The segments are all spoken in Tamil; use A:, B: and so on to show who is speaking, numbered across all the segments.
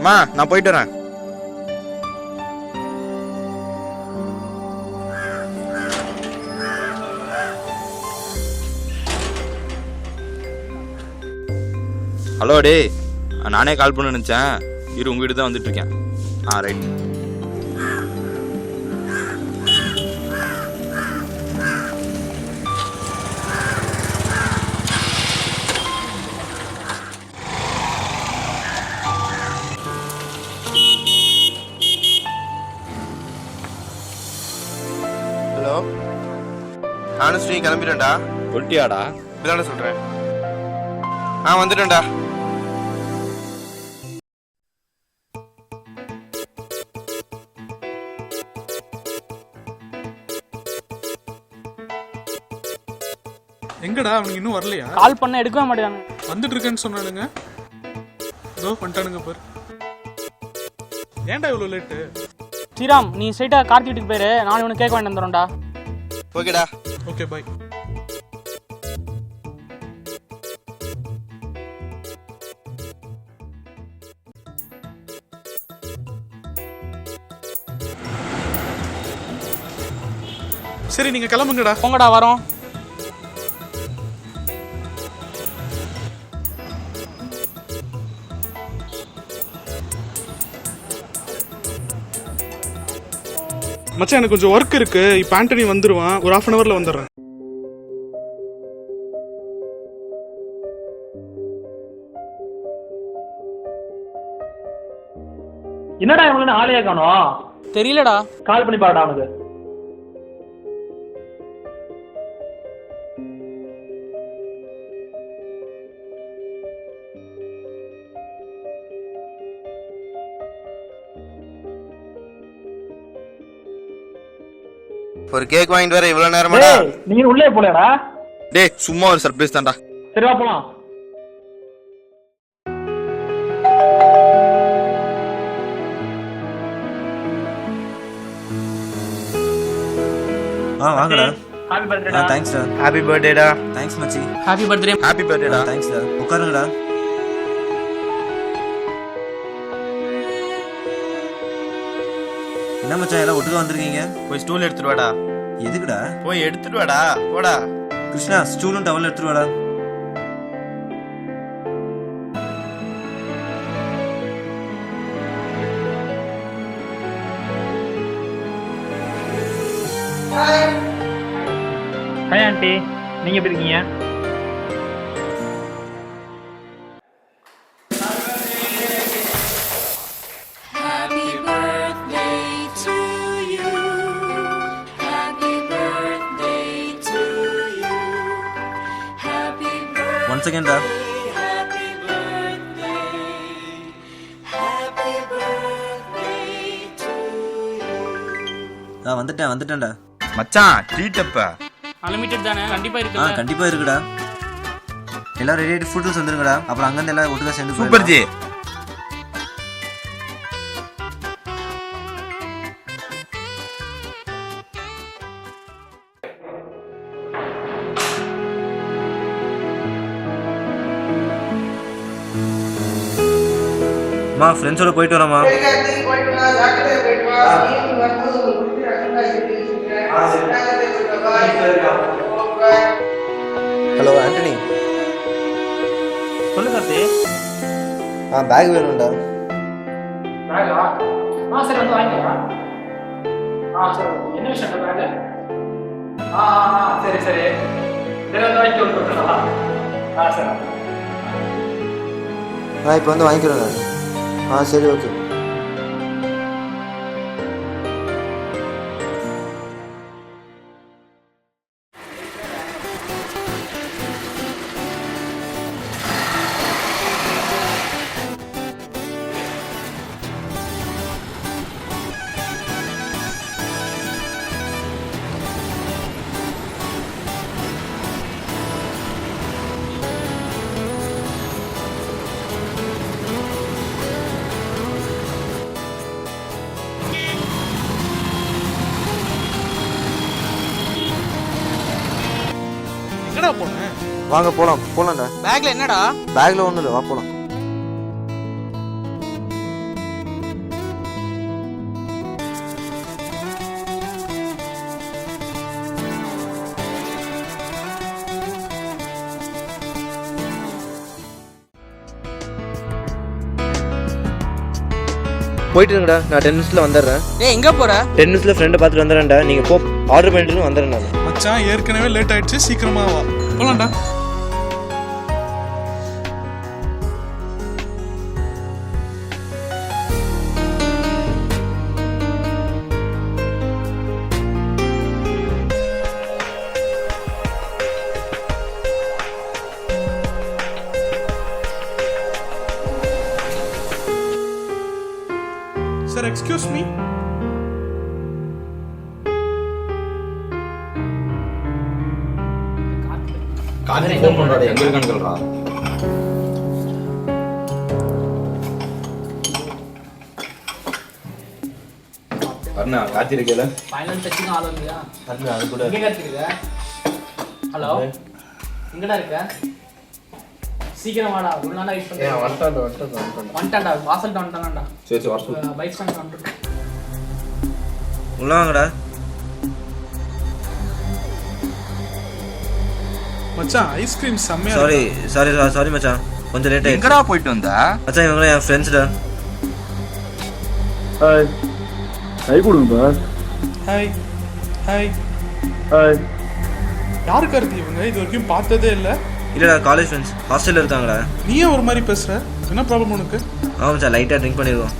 A: அம்மா நான் போயிட்டு வரேன். ஹலோ டே, நானே கால் பண்ண நினச்சேன். இரு உங்கள் வீடு தான் வந்துட்டு இருக்கேன். ரைட்.
B: ஹலோ, நானும் ஸ்ரீ கிளம்பிட்டேன்டா.
A: சொல்லிட்டியாடா?
B: இப்பதானே சொல்கிறேன். வந்துட்டேன்டா.
C: எங்கடா அவனுக்கு இன்னும் வரலையா?
D: கால் பண்ண எடுக்கவே மாட்டேங்க.
C: வந்துட்டு இருக்கேன்னு சொன்னானுங்க. இதோ வந்துட்டானுங்க பாரு. ஏன்டா இவ்வளோ லேட்டு?
D: ஸ்ரீராம், நீ ஸ்ட்ரைட்டா கார்த்தி வீட்டுக்கு போயிரு. நான் இவனுக்கு கேட்க வேண்டாம் வந்துடும்டா.
B: ஓகேடா.
C: Okay bye. சரி நீங்க கிளம்புங்கடா.
D: போங்கடா, வரோம்.
C: மச்சான் எனக்கு கொஞ்சம் ஒர்க் இருக்கு. இப்போ ஆண்டனி வந்துருவான். ஒரு 1/2 hourல வந்துடுறேன்.
D: என்னடா இவனுக்கு ஆளையே காணோம்? தெரியலடா. கால் பண்ணி பாருடா அவனுக்கு.
B: ஒரு கேக் வாங்கிட்டு வர இவ்வளவு நேரமாடா?
D: நீ உள்ளே போலடா.
A: டே சும்மா ஒரு சர்ப்ரைஸ் தான்டா.
D: சரி வா போலாம்.
E: வாங்கடா.
D: Happy birthday.
E: தேங்க்ஸ் டா.
B: ஹாப்பி பர்த்டேடா.
E: தேங்க்ஸ் மச்சி.
D: Happy birthday.
A: ஹாப்பி பர்த்டேடா.
E: தேங்க்ஸ் டா. உட்காருங்கடா. என்ன மச்சான் எல்லாம் ஒட்டுக்க வந்திருக்கீங்க?
A: போய் ஸ்டூல் எடுத்துட்டு வாடா.
E: எதுக்குடா?
A: போய் எடுத்துட்டு வாடா. போடா.
E: கிருஷ்ணா ஸ்டூலும் டவல் எடுத்துட்டு வாடா.
D: ஹாய் ஆண்டி, நீங்க எப்படி இருக்கீங்க?
E: ஒன் செகண்ட் டா. வந்துட்டேன்டா.
A: மச்சான் ட்ரீட் அப்ப
D: அன்லிமிட்டட் தானே? கண்டிப்பா இருக்கு.
E: கண்டிப்பா இருக்குடா. எல்லாம் ரெடி ஆயிட்டு ஃபுட்ஸ் வந்துருங்கடா. அப்புறம் அங்க இருந்து எல்லாம் ஒட்டுக்கா சேர்ந்து
A: சூப்பர் ஜி.
E: மா ஃப்ரெண்ட்ஸோட போயிட்டு வரோமா?
B: ஹலோ ஆண்டனி.
D: சொல்லு கார்த்தி.
B: பேக் வேணும்டா.
D: பேகா? சரி வந்து வாங்கிக்கலாம். சரி. என்ன விஷயம் பேக்? சரி சரி. சரி வந்து வாங்கி கொடுத்துடலாம். சரி.
B: இப்போ வந்து வாங்கிக்கிறேன் நான். சரி ஓகே.
C: எங்கடா போன?
B: வாங்க போலாம்டா.
D: பேக்ல என்னடா?
B: பேக்ல ஒன்றும் இல்லை, வா போலாம். போயிட்டு இருங்கடா, நான் 10 நிமிஷத்தில் வந்துடுறேன்.
F: டேய் எங்க போற?
B: 10 நிமிஷத்தில் ஃப்ரெண்டை பார்த்துட்டு வந்துடுறேன்டா. நீங்கள் போ, ஆர்டர் பண்ணிட்டு வந்துடுறேன் நான்.
C: மச்சான் ஏற்கனவே லேட் ஆயிடுச்சு, சீக்கிரமா வா. போலாம்டா. Sir excuse me.
A: Karthi phone பண்றாடா, எங்க இருக்கான்னு சொல்றா. அண்ணா கார்த்தி இருக்கல.
F: ஃபைனல் டச்சிங் ஆல் இல்லையா?
B: அது கூட
F: எங்க இருக்க? ஹலோ எங்கடா இருக்க? சீக்கிரம் வாடா, ஒரு நாளா வெயிட் பண்றேன். வந்துட்டான்டா, வாசல்ட்ட வந்துட்டான்டா.
A: சரி வர சொல்லு.
F: பைக் ஸ்டாண்ட் வந்துட்டு.
E: உள்ள வாங்கடா.
C: மச்சான் ஐஸ்கிரீம் செம்மையா
E: சாரி
C: இருக்கு.
E: சாரி சாரி மச்சான், கொஞ்சம் லேட் ஆயிடுச்சு.
A: எங்கடா போயிட்டு வந்த?
E: மச்சான் இவங்க என் ஃப்ரெண்ட்ஸ்டா.
C: Hi hi. யாரு கார்த்தி இவங்க? இது வரைக்கும் பார்த்ததே இல்ல.
E: இல்லடா, காலேஜ் ஃப்ரெண்ட்ஸ், ஹாஸ்டல்ல இருக்காங்கடா.
C: நீ ஏன் ஒரு மாதிரி பேசுற? என்ன ப்ராப்ளம் உனக்கு?
E: ஆமா மச்சான், லைட்டா ட்ரிங்க் பண்ணிருக்கோம்.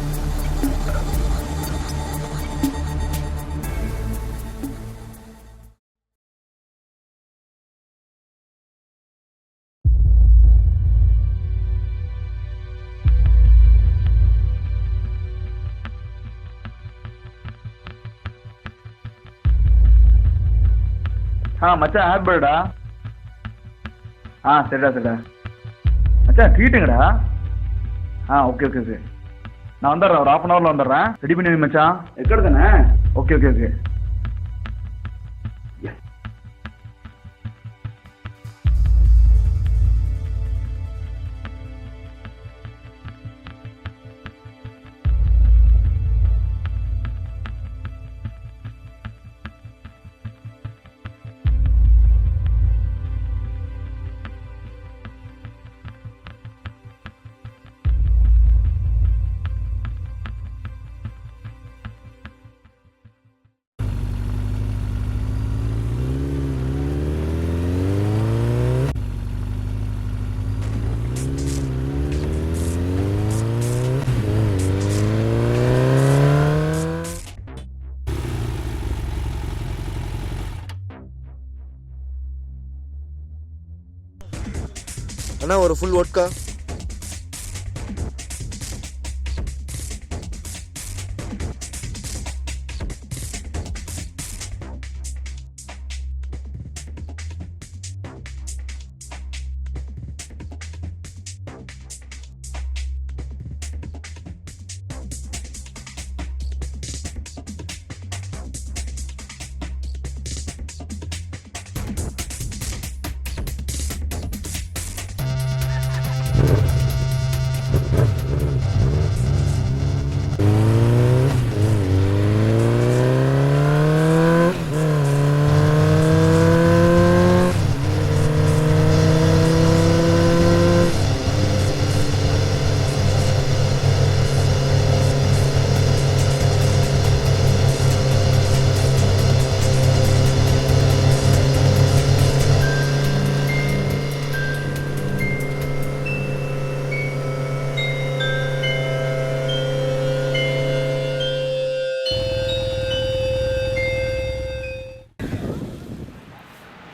D: மச்சான் ஹேட் பர்டா. சரிடா மச்சான் ட்ரீட்டுங்கடா. ஓகே நான் வந்துடுறேன், ஒரு 1/2 hourல வந்துடுறேன். ரெடி பண்ணி வை மச்சான். எக்கட தானே? ஓகே.
B: அண்ணா ஒரு ஃபுல் வோட்கா.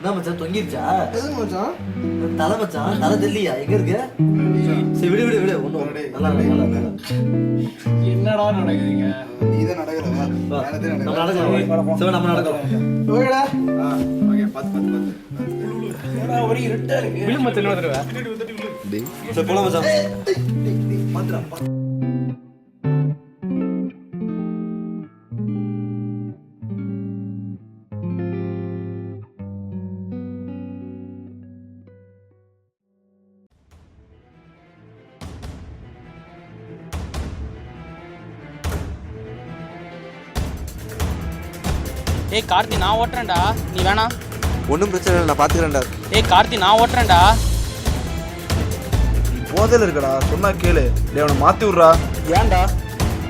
G: என்ன மச்சான் தொங்கிருச்சா?
B: எதுக்கு மச்சான்?
G: தலை மச்சான், தலை தெரியலையா? எங்க இருக்கு? சரி விடு ஒண்ணும் நல்லா
F: என்னடா நடக்குதுங்க?
B: நீதான் நடக்கிறவா?
G: நம்ம நடக்கலாம். சரி நம்ம நடக்கலாம்.
B: ஓகேடா.
A: ஓகே பாத்து.
F: ஒரு இருட்டா இருக்கு. விழு மச்சான் இன்னொரு தடவை.
G: சரி போலாம் மச்சான்.
B: பாத்துடா.
F: ஏய் கார்த்தி நான் ஓட்டுறேன்டா, நீ வேணா?
B: ஒன்றும் பிரச்சனை இல்லை, நான் பார்த்துக்கிறேன்டா.
F: ஏய் கார்த்தி நான் ஓட்டுறேன்டா.
B: போதையில் இருக்கடா, சொன்னா கேளு. அவனை மாற்றி விட்றா.
F: ஏன்டா?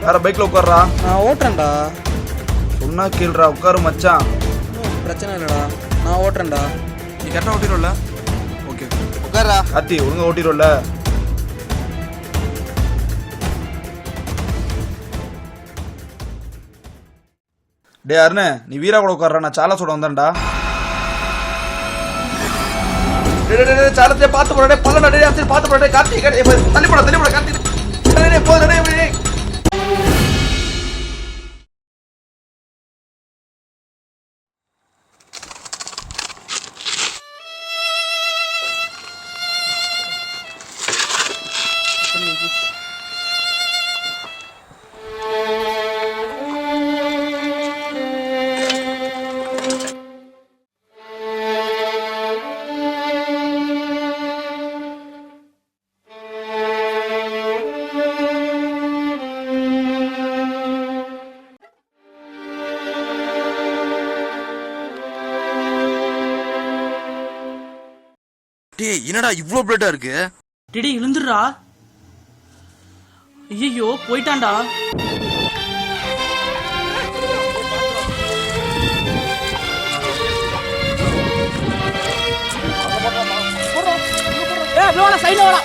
D: வேற பைக்ல உட்கார்றா.
H: நான் ஓட்டுறேன்டா.
D: சொன்னா கீழ்றா, உட்காரு மச்சான்.
H: பிரச்சனை இல்லைடா, நான் ஓட்டுறேன்டா.
D: நீ கரெக்டாக ஓட்டிடும்ல? ஓகே
H: உட்காரா.
D: கார்த்தி ஒழுங்கா ஓட்டிடும்ல? டே அருணே, நீ வீரா கூட உட்கார்றா, நான் சாலா சொல்ல வந்தேன்டா. சாலத்தை பார்த்து போடா, பல்ல நடே பார்த்து போடா. கார்த்தி தள்ளி போட கார்த்தி போதும்.
A: டேய் என்னடா இவ்ளோ பிளட்டா இருக்கு?
F: டிடி இழுந்துடுறா. ஐயோ போயிட்டான்டா. சைடுல வாடா.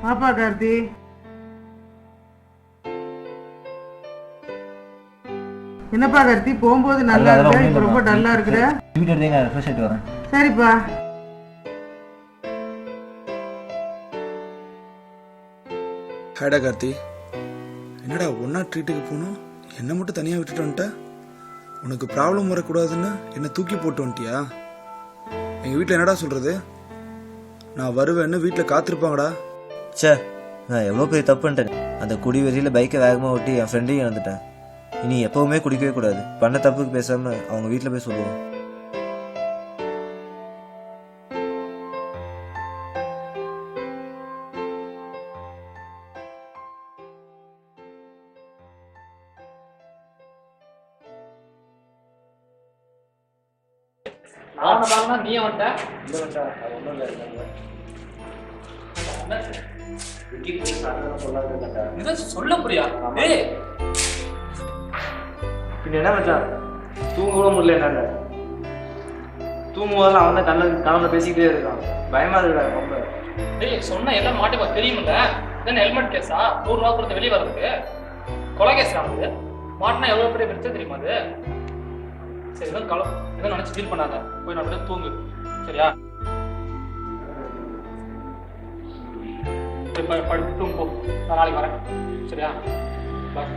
I: பாப்பா கார்த்தி, என்னப்பா கார்த்தி போகும்போது நல்லா இருக்க, இப்ப ரொம்ப டல்லா இருக்கிற.
E: வீட்டு எடுத்தீங்க, ஃப்ரெஷ் ஆகிட்டு வரேன்.
I: சரிப்பா.
D: ஹேடா கார்த்தி, என்னடா ஒன்னா ட்ரீட்டுக்கு போகணும், என்னை மட்டும் தனியாக விட்டுட்டு வந்துட்ட? உனக்கு ப்ராப்ளம் வரக்கூடாதுன்னு என்னை தூக்கி போட்டு வந்துட்டியா? எங்கள் வீட்டில் என்னடா சொல்கிறது? நான் வருவேன்னு வீட்டில் காத்திருப்பாங்கடா.
B: சே, நான் எவ்வளோ பெரிய தப்பு பண்ணிட்டேன். அந்த குடி வெறியில் பைக்கை வேகமாக ஓட்டி என் ஃப்ரெண்டையும் இழந்துட்டேன். இனி எப்போவுமே குடிக்கவே கூடாது. பண்ண தப்புக்கு பேசாமல் அவங்க வீட்டில் போய் சொல்லுவோம்.
F: நீ வந்துட்ட சொல்ல புரியா?
B: பின்ன என்ன மச்சான், தூங்க கூட முடியல என்னால. தூங்கும்போதெல்லாம் அவன் தான் கனவுல பேசிக்கிட்டே இருக்கான். பயமா இருக்கா ரொம்ப.
F: டேய் சொன்ன எல்லாம் மாட்டிப்பா தெரியுமில்ல? இதென்ன ஹெல்மெட் கேஸா? 100 ரூபா கொடுத்து வெளியே வர்றதுக்கு கொலை கேஸ் ஆகுது. மாட்டினா எவ்வளவு பெரிய பிரச்சனை தெரியுமா அது? சரி எதுவும் நினைச்சு ஃபீல் பண்ணாத. போய் நான் அப்படியே தூங்கு, சரியா? போய் படுத்து தூங்கு போ. நான் நாளைக்கு வரேன், சரியா? பாய்.